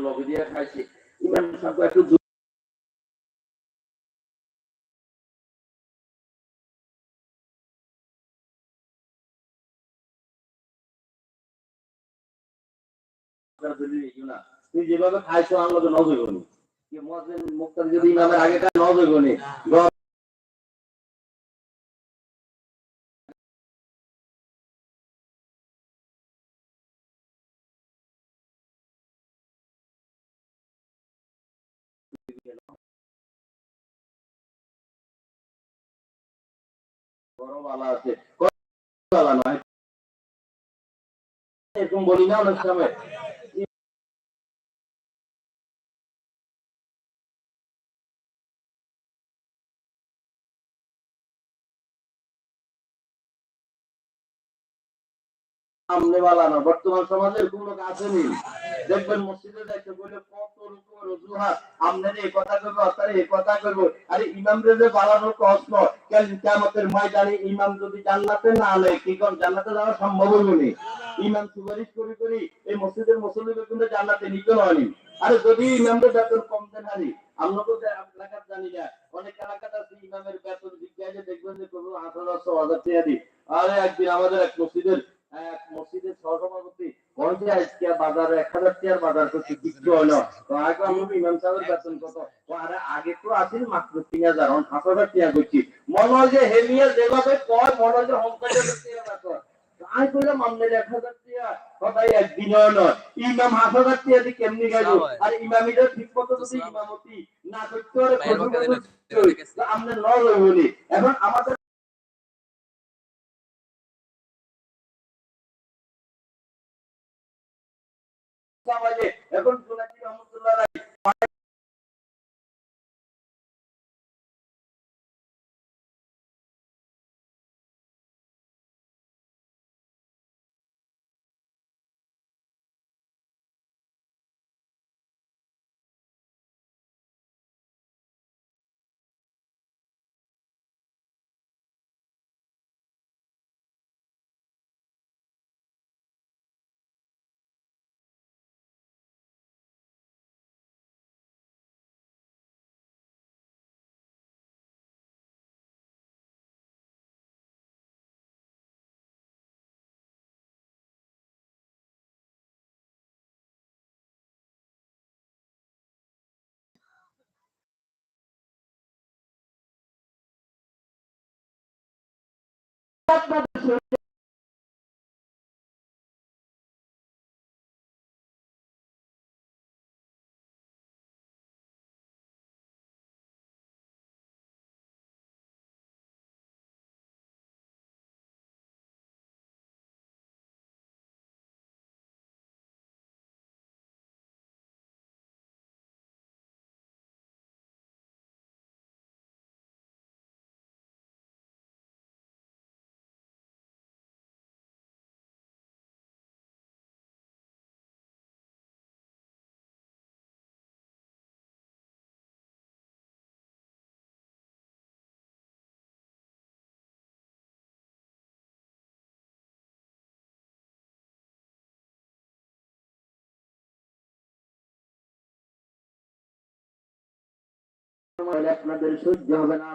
লগে দিয়ে খাইছি ইমাম সাহেব একটু তুই যেভাবে খাইছো আমরা তো নজর করি মুক্তার যদি ইমামের আগে নজর করি বড় বালা আছে বালা নয় এরকম বলি না অনেক সময় সামনে বালা না বর্তমান সমাজে এরকম লোক আসেনি দেখবেন মসজিদে যাইতে বলে কত রকমের অজুহাত আমনের এই কথা করবো তার এই কথা করবো আরে ইমামরে যে বাড়ানোর প্রশ্ন কিয়ামতের ময়দানে ইমাম যদি জান্নাতে না আনে কি কোন জান্নাতে যাওয়া সম্ভব হইব না ইমাম সুপারিশ করি করি এই মসজিদের মুসল্লিদের কিন্তু জান্নাতে নিতে হয়নি আরে যদি ইমামদের বেতন কম দেন হারি আমরা তো এলাকার জানি না অনেক এলাকাতে আছে ইমামের বেতন জিজ্ঞাসা দেখবেন যে কোনো 8,000 টাকা দিই আরে একদিন আমাদের এক মসজিদের সহসভাপতি বলছে আজকে বাজারে 1,000 টাকার বাজার করছে বিক্রি হলো তো আগে আমরা ইমাম সাহেবের বেতন কত আরে আগে তো আসেন মাত্র 3,000 এখন 5,000 টাকা করছি মনে হয় যে হেমিয়া যেভাবে কয় মনে হয় যে হোমকাজের বেতন আমি বললাম আমাদের 1,000 টাকা কথাই একদিনও নয় ইমাম 5,000 টাকা দিয়ে কেমনি গেল আর ইমামিদের ঠিক মতো যদি ইমামতি না করতে পারে আমরা নয় বলি এখন আমাদের এখন জোনাকি রহমতুল্লাহ আপনাদের সহ্য হবে না